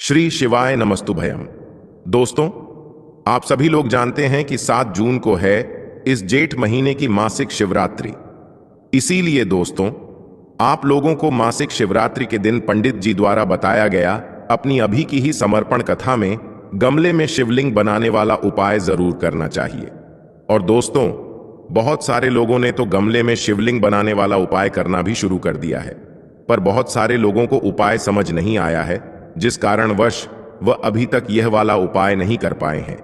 श्री शिवाय नमस्तुभयम। दोस्तों, आप सभी लोग जानते हैं कि 7 जून को है इस जेठ महीने की मासिक शिवरात्रि। इसीलिए दोस्तों, आप लोगों को मासिक शिवरात्रि के दिन पंडित जी द्वारा बताया गया अपनी अभी की ही समर्पण कथा में गमले में शिवलिंग बनाने वाला उपाय जरूर करना चाहिए। और दोस्तों, बहुत सारे लोगों ने तो गमले में शिवलिंग बनाने वाला उपाय करना भी शुरू कर दिया है, पर बहुत सारे लोगों को उपाय समझ नहीं आया है, जिस कारणवश वह अभी तक यह वाला उपाय नहीं कर पाए हैं।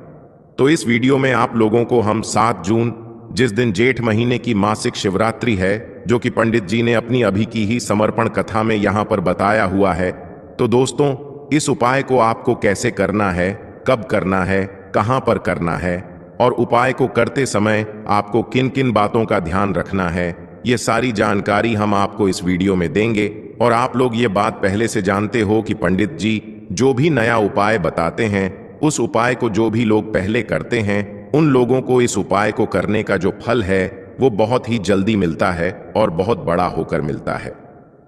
तो इस वीडियो में आप लोगों को हम 7 जून, जिस दिन जेठ महीने की मासिक शिवरात्रि है, जो कि पंडित जी ने अपनी अभी की ही समर्पण कथा में यहां पर बताया हुआ है, तो दोस्तों इस उपाय को आपको कैसे करना है, कब करना है, कहां पर करना है और उपाय को करते समय आपको किन किन बातों का ध्यान रखना है, ये सारी जानकारी हम आपको इस वीडियो में देंगे। और आप लोग ये बात पहले से जानते हो कि पंडित जी जो भी नया उपाय बताते हैं, उस उपाय को जो भी लोग पहले करते हैं, उन लोगों को इस उपाय को करने का जो फल है वो बहुत ही जल्दी मिलता है और बहुत बड़ा होकर मिलता है।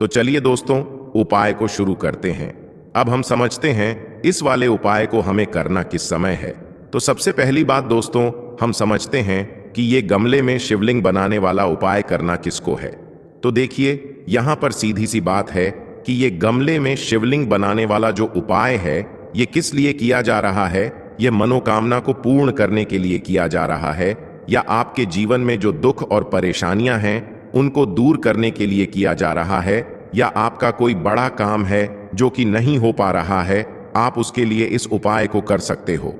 तो चलिए दोस्तों, उपाय को शुरू करते हैं। अब हम समझते हैं इस वाले उपाय को हमें करना किस समय है। तो सबसे पहली बात दोस्तों, हम समझते हैं कि ये गमले में शिवलिंग बनाने वाला उपाय करना किसको है। तो देखिए, यहां पर सीधी सी बात है कि ये गमले में शिवलिंग बनाने वाला जो उपाय है, ये किस लिए किया जा रहा है। ये मनोकामना को पूर्ण करने के लिए किया जा रहा है, या आपके जीवन में जो दुख और परेशानियां हैं उनको दूर करने के लिए किया जा रहा है, या आपका कोई बड़ा काम है जो कि नहीं हो पा रहा है, आप उसके लिए इस उपाय को कर सकते हो।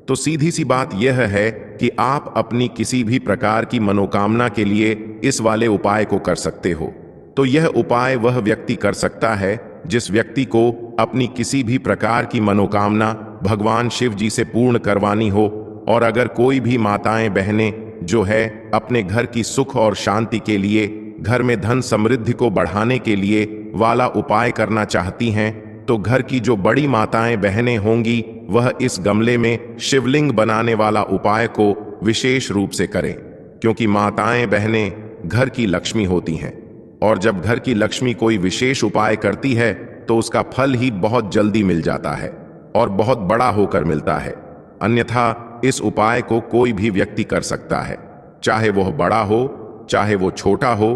तो सीधी सी बात यह है कि आप अपनी किसी भी प्रकार की मनोकामना के लिए इस वाले उपाय को कर सकते हो। तो यह उपाय वह व्यक्ति कर सकता है जिस व्यक्ति को अपनी किसी भी प्रकार की मनोकामना भगवान शिव जी से पूर्ण करवानी हो। और अगर कोई भी माताएं बहनें जो है अपने घर की सुख और शांति के लिए, घर में धन समृद्धि को बढ़ाने के लिए वाला उपाय करना चाहती हैं, तो घर की जो बड़ी माताएं बहनें होंगी वह इस गमले में शिवलिंग बनाने वाला उपाय को विशेष रूप से करें, क्योंकि माताएं बहनें घर की लक्ष्मी होती हैं। और जब घर की लक्ष्मी कोई विशेष उपाय करती है तो उसका फल ही बहुत जल्दी मिल जाता है और बहुत बड़ा होकर मिलता है। अन्यथा इस उपाय को कोई भी व्यक्ति कर सकता है, चाहे वह बड़ा हो, चाहे वो छोटा हो,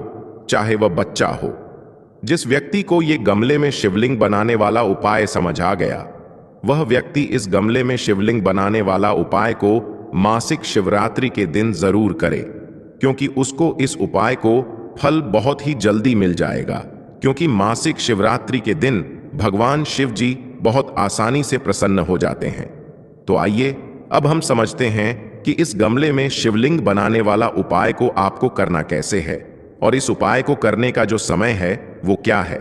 चाहे वह बच्चा हो। जिस व्यक्ति को ये गमले में शिवलिंग बनाने वाला उपाय समझ आ गया, वह व्यक्ति इस गमले में शिवलिंग बनाने वाला उपाय को मासिक शिवरात्रि के दिन जरूर करे, क्योंकि उसको इस उपाय को फल बहुत ही जल्दी मिल जाएगा। क्योंकि मासिक शिवरात्रि के दिन भगवान शिव जी बहुत आसानी से प्रसन्न हो जाते हैं। तो आइए अब हम समझते हैं कि इस गमले में शिवलिंग बनाने वाला उपाय को आपको करना कैसे है और इस उपाय को करने का जो समय है वो क्या है।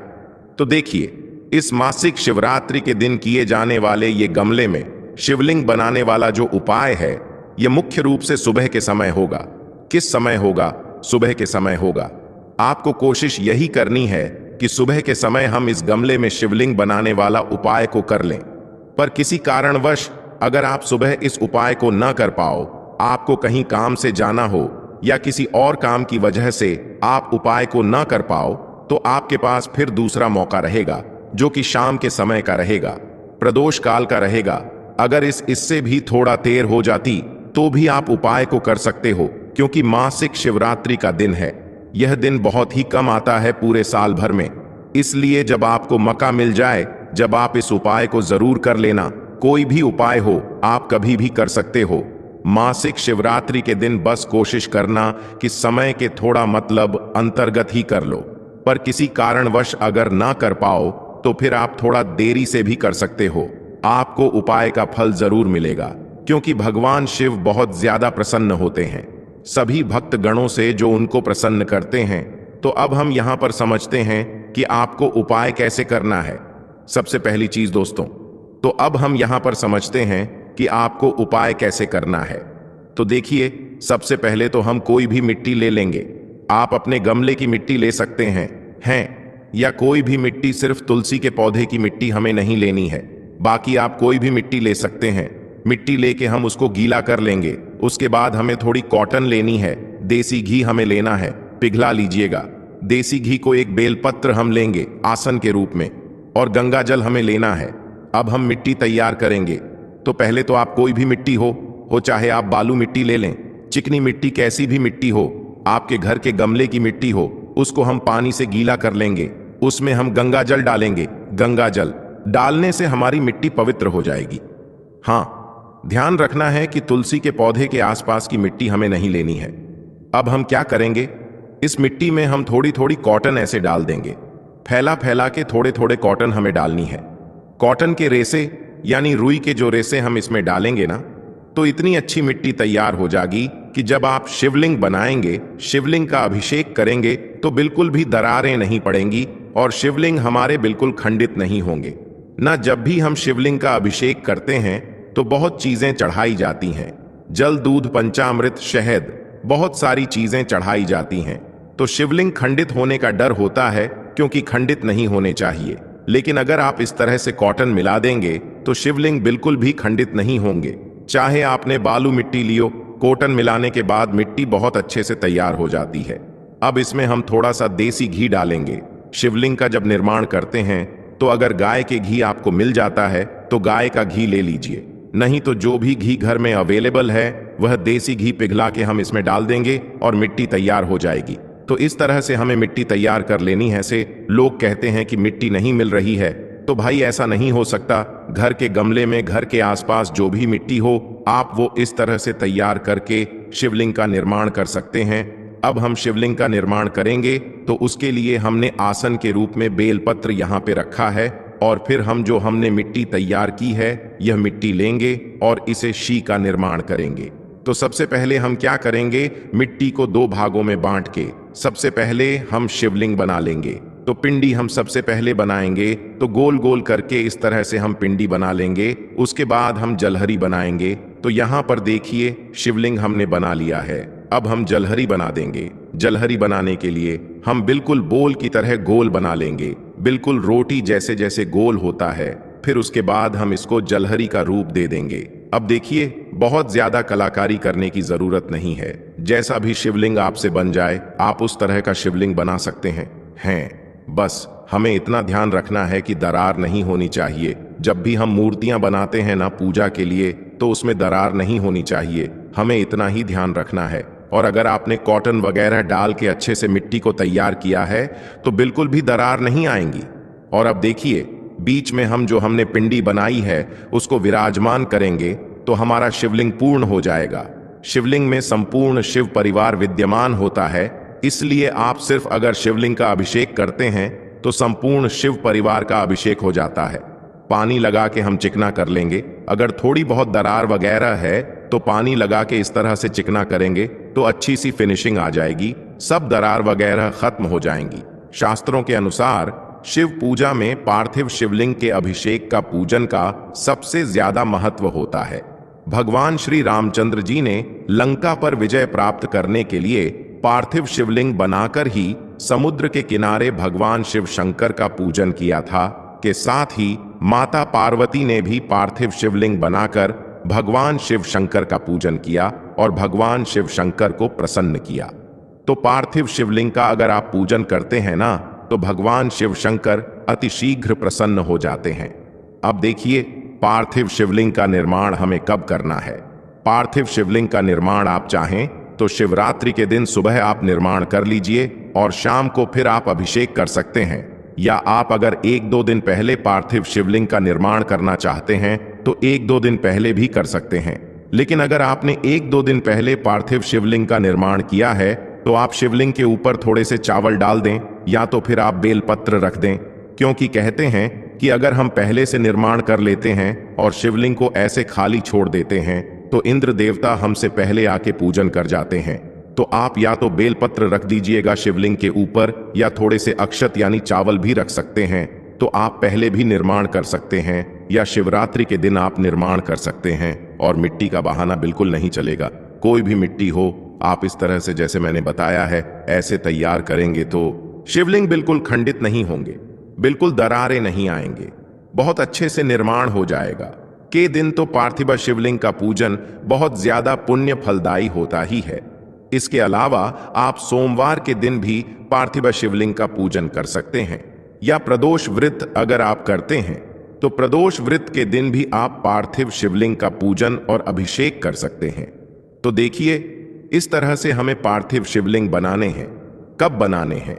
तो देखिए, इस मासिक शिवरात्रि के दिन किए जाने वाले ये गमले में शिवलिंग बनाने वाला जो उपाय है, ये मुख्य रूप से सुबह के समय होगा। किस समय होगा? सुबह के समय होगा। आपको कोशिश यही करनी है कि सुबह के समय हम इस गमले में शिवलिंग बनाने वाला उपाय को कर लें। पर किसी कारणवश अगर आप सुबह इस उपाय को न कर पाओ, आपको कहीं काम से जाना हो या किसी और काम की वजह से आप उपाय को न कर पाओ, तो आपके पास फिर दूसरा मौका रहेगा, जो कि शाम के समय का रहेगा, प्रदोष काल का रहेगा। अगर इससे भी थोड़ा देर हो जाती तो भी आप उपाय को कर सकते हो, क्योंकि मासिक शिवरात्रि का दिन है। यह दिन बहुत ही कम आता है पूरे साल भर में। इसलिए जब आपको मौका मिल जाए, जब आप इस उपाय को जरूर कर लेना। कोई भी उपाय हो, आप कभी भी कर सकते हो। मासिक शिवरात्रि के दिन बस कोशिश करना कि समय के थोड़ा मतलब अंतर्गत ही कर लो। पर किसी कारणवश अगर ना कर पाओ तो फिर आप थोड़ा देरी से भी कर सकते हो। आपको उपाय का फल जरूर मिलेगा, क्योंकि भगवान शिव बहुत ज्यादा प्रसन्न होते हैं सभी भक्त गणों से जो उनको प्रसन्न करते हैं। तो अब हम यहां पर समझते हैं कि आपको उपाय कैसे करना है। सबसे पहली चीज दोस्तों, तो अब हम यहां पर समझते हैं कि आपको उपाय कैसे करना है। तो देखिए, सबसे पहले तो हम कोई भी मिट्टी ले लेंगे। आप अपने गमले की मिट्टी ले सकते हैं या कोई भी मिट्टी, सिर्फ तुलसी के पौधे की मिट्टी हमें नहीं लेनी है। बाकी आप कोई भी मिट्टी ले सकते हैं। मिट्टी लेके हम उसको गीला कर लेंगे। उसके बाद हमें थोड़ी कॉटन लेनी है, देसी घी हमें लेना है, पिघला लीजिएगा। देसी घी को एक बेलपत्र हम लेंगे आसन के रूप में, और गंगा जल हमें लेना है। अब हम मिट्टी तैयार करेंगे। तो पहले तो आप कोई भी मिट्टी हो चाहे आप बालू मिट्टी ले लें, चिकनी मिट्टी, कैसी भी मिट्टी हो, आपके घर के गमले की मिट्टी हो, उसको हम पानी से गीला कर लेंगे। उसमें हम गंगा जल डालेंगे। गंगा जल डालने से हमारी मिट्टी पवित्र हो जाएगी। हाँ, ध्यान रखना है कि तुलसी के पौधे के आसपास की मिट्टी हमें नहीं लेनी है। अब हम क्या करेंगे, इस मिट्टी में हम थोड़ी थोड़ी कॉटन ऐसे डाल देंगे। फैला फैला के थोड़े थोड़े कॉटन हमें डालनी है। कॉटन के रेसे यानी रुई के जो रेसे हम इसमें डालेंगे ना, तो इतनी अच्छी मिट्टी तैयार हो जाएगी कि जब आप शिवलिंग बनाएंगे, शिवलिंग का अभिषेक करेंगे, तो बिल्कुल भी दरारें नहीं पड़ेंगी और शिवलिंग हमारे बिल्कुल खंडित नहीं होंगे ना। जब भी हम शिवलिंग का अभिषेक करते हैं तो बहुत चीजें चढ़ाई जाती हैं, जल, दूध, पंचामृत, शहद, बहुत सारी चीजें चढ़ाई जाती हैं। तो शिवलिंग खंडित होने का डर होता है, क्योंकि खंडित नहीं होने चाहिए। लेकिन अगर आप इस तरह से कॉटन मिला देंगे तो शिवलिंग बिल्कुल भी खंडित नहीं होंगे। चाहे आपने बालू मिट्टी लियो, कॉटन मिलाने के बाद मिट्टी बहुत अच्छे से तैयार हो जाती है। अब इसमें हम थोड़ा सा देसी घी डालेंगे। शिवलिंग का जब निर्माण करते हैं तो अगर गाय के घी आपको मिल जाता है तो गाय का घी ले लीजिए, नहीं तो जो भी घी घर में अवेलेबल है वह देसी घी पिघला के हम इसमें डाल देंगे और मिट्टी तैयार हो जाएगी। तो इस तरह से हमें मिट्टी तैयार कर लेनी है। से लोग कहते हैं कि मिट्टी नहीं मिल रही है, तो भाई ऐसा नहीं हो सकता। घर के गमले में, घर के आसपास जो भी मिट्टी हो, आप वो इस तरह से तैयार करके शिवलिंग का निर्माण कर सकते हैं। अब हम शिवलिंग का निर्माण करेंगे तो उसके लिए हमने आसन के रूप में बेलपत्र यहाँ पे रखा है, और फिर हम जो हमने मिट्टी तैयार की है यह मिट्टी लेंगे और इसे शी का निर्माण करेंगे। तो सबसे पहले हम क्या करेंगे, मिट्टी को दो भागों में बांट के सबसे पहले हम शिवलिंग बना लेंगे। तो पिंडी हम सबसे पहले बनाएंगे, तो गोल गोल करके इस तरह से हम पिंडी बना लेंगे। उसके बाद हम जलहरी बनाएंगे। तो यहाँ पर देखिए शिवलिंग हमने बना लिया है। अब हम जलहरी बना देंगे। जलहरी बनाने के लिए हम बिल्कुल बोल की तरह गोल बना लेंगे, बिल्कुल रोटी जैसे जैसे गोल होता है। फिर उसके बाद हम इसको जलहरी का रूप दे देंगे। अब देखिए, बहुत ज्यादा कलाकारी करने की जरूरत नहीं है। जैसा भी शिवलिंग आपसे बन जाए आप उस तरह का शिवलिंग बना सकते हैं। बस हमें इतना ध्यान रखना है कि दरार नहीं होनी चाहिए। जब भी हम मूर्तियां बनाते हैं ना पूजा के लिए, तो उसमें दरार नहीं होनी चाहिए। हमें इतना ही ध्यान रखना है। और अगर आपने कॉटन वगैरह डाल के अच्छे से मिट्टी को तैयार किया है तो बिल्कुल भी दरार नहीं आएंगी। और अब देखिए, बीच में हम जो हमने पिंडी बनाई है उसको विराजमान करेंगे तो हमारा शिवलिंग पूर्ण हो जाएगा। शिवलिंग में संपूर्ण शिव परिवार विद्यमान होता है, इसलिए आप सिर्फ अगर शिवलिंग का अभिषेक करते हैं तो संपूर्ण शिव परिवार का अभिषेक हो जाता है। पानी लगा के हम चिकना कर लेंगे। अगर थोड़ी बहुत दरार वगैरह है तो पानी लगा के इस तरह से चिकना करेंगे तो अच्छी सी फिनिशिंग आ जाएगी, सब दरार वगैरह खत्म हो जाएंगी। शास्त्रों के अनुसार शिव पूजा में पार्थिव शिवलिंग के अभिषेक का पूजन का सबसे ज्यादा महत्व होता है। भगवान श्री रामचंद्र जी ने लंका पर विजय प्राप्त करने के लिए पार्थिव शिवलिंग बनाकर ही समुद्र के किनारे भगवान शिव शंकर का पूजन किया था। के साथ ही माता पार्वती ने भी पार्थिव शिवलिंग बनाकर भगवान शिव शंकर का पूजन किया और भगवान शिव शंकर को प्रसन्न किया। तो पार्थिव शिवलिंग का अगर आप पूजन करते हैं ना, तो भगवान शिव शंकर अति शीघ्र प्रसन्न हो जाते हैं। अब देखिए, पार्थिव शिवलिंग का निर्माण हमें कब करना है। पार्थिव शिवलिंग का निर्माण आप चाहें तो शिवरात्रि के दिन सुबह आप निर्माण कर लीजिए और शाम को फिर आप अभिषेक कर सकते हैं। या आप अगर 1-2 दिन पहले पार्थिव शिवलिंग का निर्माण करना चाहते हैं तो 1-2 दिन पहले भी कर सकते हैं। लेकिन अगर आपने 1-2 दिन पहले पार्थिव शिवलिंग का निर्माण किया है तो आप शिवलिंग के ऊपर थोड़े से चावल डाल दें या तो फिर आप बेलपत्र रख दें, क्योंकि कहते हैं कि अगर हम पहले से निर्माण कर लेते हैं और शिवलिंग को ऐसे खाली छोड़ देते हैं तो इंद्र देवता हमसे पहले आके पूजन कर जाते हैं। तो आप या तो बेलपत्र रख दीजिएगा शिवलिंग के ऊपर या थोड़े से अक्षत यानी चावल भी रख सकते हैं। तो आप पहले भी निर्माण कर सकते हैं या शिवरात्रि के दिन आप निर्माण कर सकते हैं और मिट्टी का बहाना बिल्कुल नहीं चलेगा। कोई भी मिट्टी हो, आप इस तरह से जैसे मैंने बताया है ऐसे तैयार करेंगे तो शिवलिंग बिल्कुल खंडित नहीं होंगे, बिल्कुल दरारें नहीं आएंगे, बहुत अच्छे से निर्माण हो जाएगा। के दिन तो पार्थिव शिवलिंग का पूजन बहुत ज्यादा पुण्य फलदायी होता ही है। इसके अलावा आप सोमवार के दिन भी पार्थिव शिवलिंग का पूजन कर सकते हैं या प्रदोष व्रत अगर आप करते हैं तो प्रदोष व्रत के दिन भी आप पार्थिव शिवलिंग का पूजन और अभिषेक कर सकते हैं। तो देखिए, इस तरह से हमें पार्थिव शिवलिंग बनाने हैं। कब बनाने हैं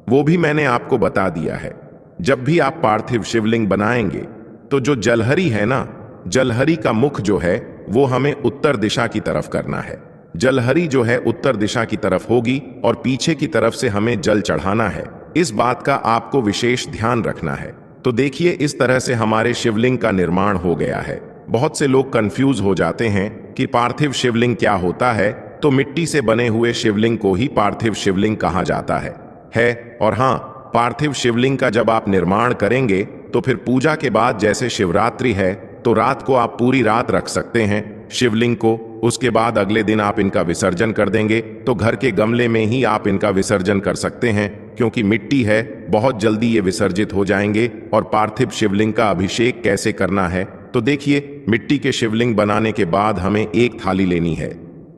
वो भी मैंने आपको बता दिया है। जब भी आप पार्थिव शिवलिंग बनाएंगे तो जो जलहरी है ना, जलहरी का मुख जो है वो हमें उत्तर दिशा की तरफ करना है। जलहरी जो है उत्तर दिशा की तरफ होगी और पीछे की तरफ से हमें जल चढ़ाना है। इस बात का आपको विशेष ध्यान रखना है। तो देखिए, इस तरह से हमारे शिवलिंग का निर्माण हो गया है। बहुत से लोग कंफ्यूज हो जाते हैं कि पार्थिव शिवलिंग क्या होता है, तो मिट्टी से बने हुए शिवलिंग को ही पार्थिव शिवलिंग कहा जाता है। और हाँ, पार्थिव शिवलिंग का जब आप निर्माण करेंगे तो फिर पूजा के बाद, जैसे शिवरात्रि है तो रात को आप पूरी रात रख सकते हैं शिवलिंग को। उसके बाद अगले दिन आप इनका विसर्जन कर देंगे तो घर के गमले में ही आप इनका विसर्जन कर सकते हैं, क्योंकि मिट्टी है, बहुत जल्दी ये विसर्जित हो जाएंगे। और पार्थिव शिवलिंग का अभिषेक कैसे करना है, तो देखिए, मिट्टी के शिवलिंग बनाने के बाद हमें एक थाली लेनी है।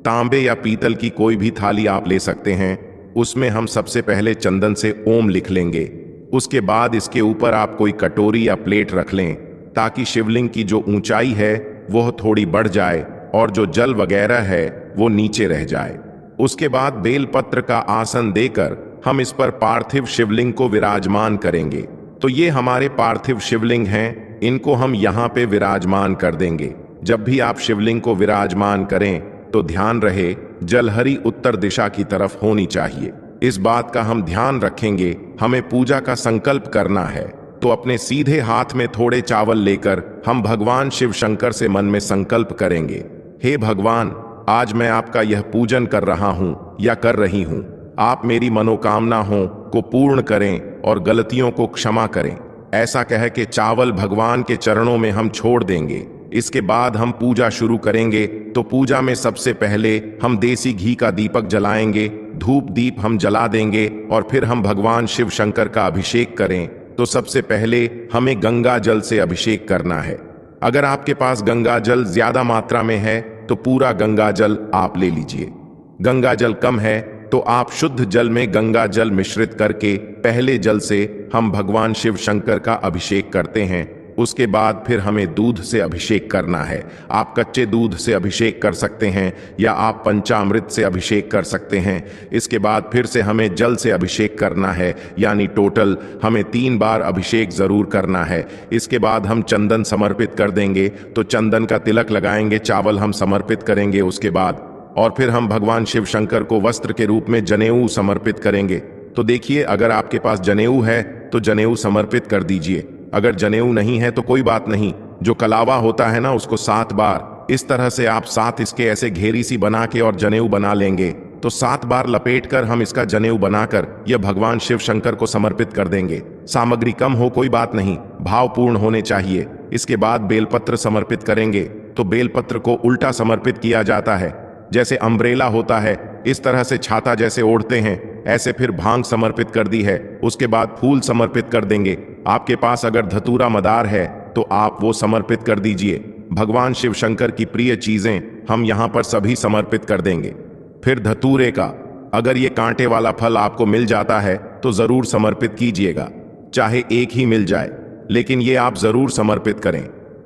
तांबे या पीतल की कोई भी थाली आप ले सकते हैं। उसमें हम सबसे पहले चंदन से ओम लिख लेंगे। उसके बाद इसके ऊपर आप कोई कटोरी या प्लेट रख लें, ताकि शिवलिंग की जो ऊंचाई है वह थोड़ी बढ़ जाए और जो जल वगैरह है वो नीचे रह जाए। उसके बाद बेलपत्र का आसन देकर हम इस पर पार्थिव शिवलिंग को विराजमान करेंगे। तो ये हमारे पार्थिव शिवलिंग हैं, इनको हम यहाँ पे विराजमान कर देंगे। जब भी आप शिवलिंग को विराजमान करें तो ध्यान रहे, जलहरी उत्तर दिशा की तरफ होनी चाहिए। इस बात का हम ध्यान रखेंगे। हमें पूजा का संकल्प करना है, तो अपने सीधे हाथ में थोड़े चावल लेकर हम भगवान शिव शंकर से मन में संकल्प करेंगे, हे भगवान, आज मैं आपका यह पूजन कर रहा हूं या कर रही हूं। आप मेरी मनोकामनाओं को पूर्ण करें और गलतियों को क्षमा करें। ऐसा कह के चावल भगवान के चरणों में हम छोड़ देंगे। इसके बाद हम पूजा शुरू करेंगे। तो पूजा में सबसे पहले हम देसी घी का दीपक जलाएंगे, धूप दीप हम जला देंगे और फिर हम भगवान शिव शंकर का अभिषेक करें। तो सबसे पहले हमें गंगा जल से अभिषेक करना है। अगर आपके पास गंगा जल ज्यादा मात्रा में है तो पूरा गंगा जल आप ले लीजिए। गंगा जल कम है तो आप शुद्ध जल में गंगा जल मिश्रित करके पहले जल से हम भगवान शिव शंकर का अभिषेक करते हैं। उसके बाद फिर हमें दूध से अभिषेक करना है। आप कच्चे दूध से अभिषेक कर सकते हैं या आप पंचामृत से अभिषेक कर सकते हैं। इसके बाद फिर से हमें जल से अभिषेक करना है, यानी टोटल हमें 3 बार अभिषेक जरूर करना है। इसके बाद हम चंदन समर्पित कर देंगे, तो चंदन का तिलक लगाएंगे, चावल हम समर्पित करेंगे उसके बाद, और फिर हम भगवान शिव शंकर को वस्त्र के रूप में जनेऊ समर्पित करेंगे। तो देखिए, अगर आपके पास जनेऊ है तो जनेऊ समर्पित कर दीजिए। अगर जनेऊ नहीं है तो कोई बात नहीं, जो कलावा होता है ना, उसको 7 बार इस तरह से आप 7 इसके ऐसे घेरी सी बना के और जनेऊ बना लेंगे। तो 7 बार लपेट कर हम इसका जनेऊ बनाकर यह भगवान शिव शंकर को समर्पित कर देंगे। सामग्री कम हो कोई बात नहीं, भावपूर्ण होने चाहिए। इसके बाद बेलपत्र समर्पित करेंगे। तो बेलपत्र को उल्टा समर्पित किया जाता है, जैसे अम्ब्रेला होता है, इस तरह से छाता जैसे ओढ़ते हैं, ऐसे फिर भांग समर्पित कर दी है। उसके बाद फूल समर्पित कर देंगे। आपके पास अगर धतूरा मदार है तो आप वो समर्पित कर दीजिए। भगवान शिव शंकर की प्रिय चीजें हम यहाँ पर सभी समर्पित कर देंगे। फिर धतूरे का, अगर ये कांटे वाला फल आपको मिल जाता है तो जरूर समर्पित कीजिएगा, चाहे एक ही मिल जाए, लेकिन ये आप जरूर समर्पित करें।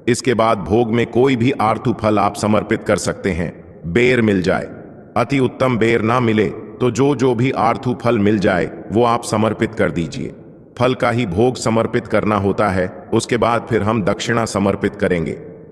इसके बाद भोग में कोई भी आर्थू फल आप समर्पित कर सकते हैं। बेर मिल जाए, अति उत्तम बेर ना मिले तो जो भी आर्थू फल मिल जाए वो आप समर्पित कर दीजिए। फल का ही भोग समर्पित करना होता है। उसके बाद फिर हम दक्षिणा समर्पित करेंगे।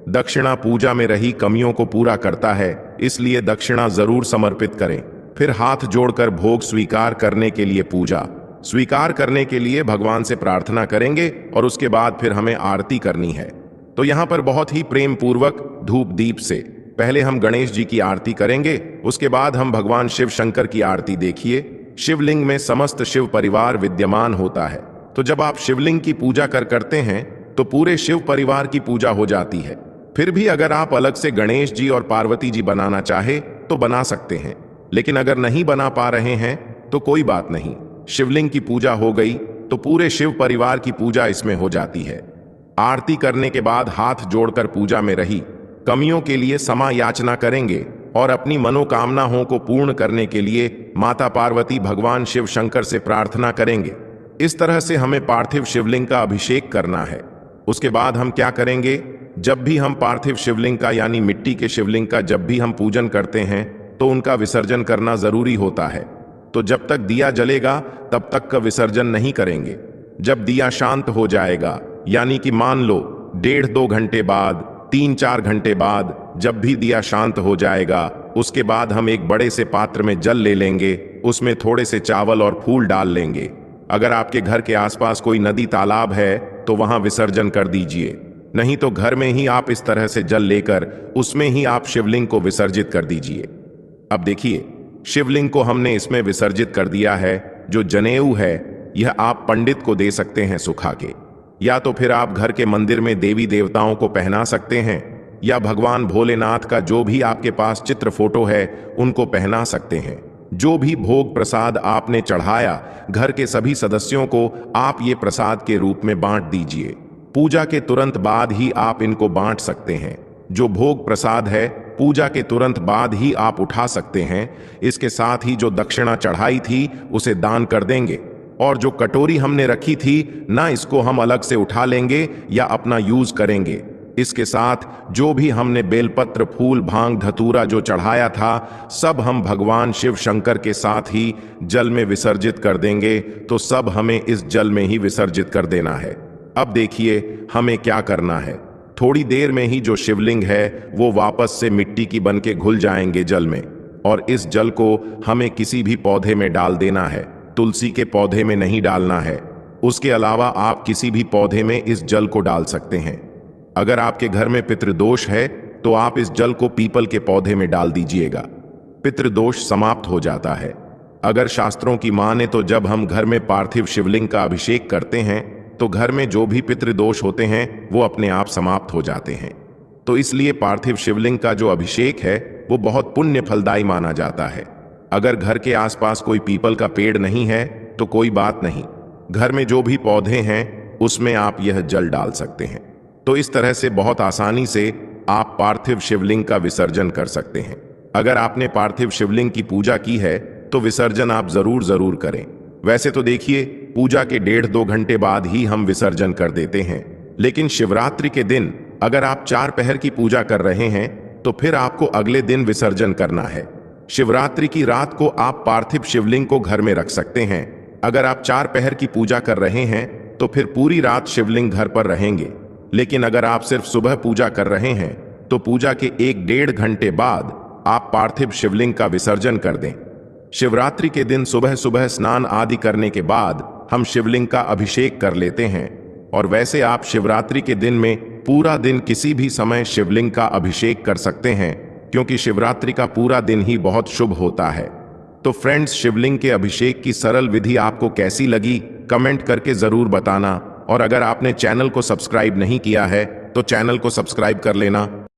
दक्षिणा पूजा में रही कमियों को पूरा करता है, इसलिए दक्षिणा जरूर समर्पित करें। फिर हाथ जोड़कर भोग स्वीकार करने के लिए, पूजा स्वीकार करने के लिए भगवान से प्रार्थना करेंगे और उसके बाद फिर हमें आरती करनी है। तो यहाँ पर बहुत ही प्रेम पूर्वक धूप दीप से पहले हम गणेश जी की आरती करेंगे। उसके बाद हम भगवान शिव शंकर की आरती। देखिए, शिवलिंग में समस्त शिव परिवार विद्यमान होता है, तो जब आप शिवलिंग की पूजा करते हैं तो पूरे शिव परिवार की पूजा हो जाती है। फिर भी अगर आप अलग से गणेश जी और पार्वती जी बनाना चाहे तो बना सकते हैं, लेकिन अगर नहीं बना पा रहे हैं तो कोई बात नहीं। शिवलिंग की पूजा हो गई तो पूरे शिव परिवार की पूजा इसमें हो जाती है। आरती करने के बाद हाथ जोड़कर पूजा में रही कमियों के लिए क्षमा याचना करेंगे और अपनी मनोकामनाओं को पूर्ण करने के लिए माता पार्वती भगवान शिव शंकर से प्रार्थना करेंगे। इस तरह से हमें पार्थिव शिवलिंग का अभिषेक करना है। उसके बाद हम क्या करेंगे, जब भी हम पार्थिव शिवलिंग का यानी मिट्टी के शिवलिंग का जब भी हम पूजन करते हैं तो उनका विसर्जन करना जरूरी होता है। तो जब तक दिया जलेगा तब तक का विसर्जन नहीं करेंगे। जब दिया शांत हो जाएगा यानी कि मान लो 1.5-2 घंटे बाद, 3-4 घंटे बाद, जब भी दिया शांत हो जाएगा उसके बाद हम एक बड़े से पात्र में जल ले लेंगे, उसमें थोड़े से चावल और फूल डाल लेंगे। अगर आपके घर के आसपास कोई नदी तालाब है तो वहां विसर्जन कर दीजिए, नहीं तो घर में ही आप इस तरह से जल लेकर उसमें ही आप शिवलिंग को विसर्जित कर दीजिए। अब देखिए, शिवलिंग को हमने इसमें विसर्जित कर दिया है। जो जनेऊ है यह आप पंडित को दे सकते हैं सुखा के, या तो फिर आप घर के मंदिर में देवी देवताओं को पहना सकते हैं, या भगवान भोलेनाथ का जो भी आपके पास चित्र फोटो है उनको पहना सकते हैं। जो भी भोग प्रसाद आपने चढ़ाया घर के सभी सदस्यों को आप ये प्रसाद के रूप में बांट दीजिए। पूजा के तुरंत बाद ही आप इनको बांट सकते हैं। जो भोग प्रसाद है पूजा के तुरंत बाद ही आप उठा सकते हैं। इसके साथ ही जो दक्षिणा चढ़ाई थी उसे दान कर देंगे, और जो कटोरी हमने रखी थी ना, इसको हम अलग से उठा लेंगे या अपना यूज करेंगे। इसके साथ जो भी हमने बेलपत्र, फूल, भांग, धतूरा जो चढ़ाया था सब हम भगवान शिव शंकर के साथ ही जल में विसर्जित कर देंगे। तो सब हमें इस जल में ही विसर्जित कर देना है। अब देखिए हमें क्या करना है। थोड़ी देर में ही जो शिवलिंग है वो वापस से मिट्टी की बन के घुल जाएंगे जल में, और इस जल को हमें किसी भी पौधे में डाल देना है। तुलसी के पौधे में नहीं डालना है। उसके अलावा आप किसी भी पौधे में इस जल को डाल सकते हैं। अगर आपके घर में पितृदोष है तो आप इस जल को पीपल के पौधे में डाल दीजिएगा, पितृदोष समाप्त हो जाता है। अगर शास्त्रों की माने तो जब हम घर में पार्थिव शिवलिंग का अभिषेक करते हैं तो घर में जो भी पितृदोष होते हैं वो अपने आप समाप्त हो जाते हैं। तो इसलिए पार्थिव शिवलिंग का जो अभिषेक है वो बहुत पुण्य फलदायी माना जाता है। अगर घर के आसपास कोई पीपल का पेड़ नहीं है तो कोई बात नहीं, घर में जो भी पौधे हैं उसमें आप यह जल डाल सकते हैं। तो इस तरह से बहुत आसानी से आप पार्थिव शिवलिंग का विसर्जन कर सकते हैं। अगर आपने पार्थिव शिवलिंग की पूजा की है तो विसर्जन आप जरूर करें। वैसे तो देखिए, पूजा के 1.5-2 घंटे बाद ही हम विसर्जन कर देते हैं, लेकिन शिवरात्रि के दिन अगर आप 4 पहर की पूजा कर रहे हैं तो फिर आपको अगले दिन विसर्जन करना है। शिवरात्रि की रात को आप पार्थिव शिवलिंग को घर में रख सकते हैं। अगर आप 4 पहर की पूजा कर रहे हैं तो फिर पूरी रात शिवलिंग घर पर रहेंगे, लेकिन अगर आप सिर्फ सुबह पूजा कर रहे हैं तो पूजा के 1-1.5 घंटे बाद आप पार्थिव शिवलिंग का विसर्जन कर दें। शिवरात्रि के दिन सुबह सुबह स्नान आदि करने के बाद हम शिवलिंग का अभिषेक कर लेते हैं। और वैसे आप शिवरात्रि के दिन में पूरा दिन किसी भी समय शिवलिंग का अभिषेक कर सकते हैं, क्योंकि शिवरात्रि का पूरा दिन ही बहुत शुभ होता है। तो फ्रेंड्स, शिवलिंग के अभिषेक की सरल विधि आपको कैसी लगी कमेंट करके जरूर बताना। और अगर आपने चैनल को सब्सक्राइब नहीं किया है तो चैनल को सब्सक्राइब कर लेना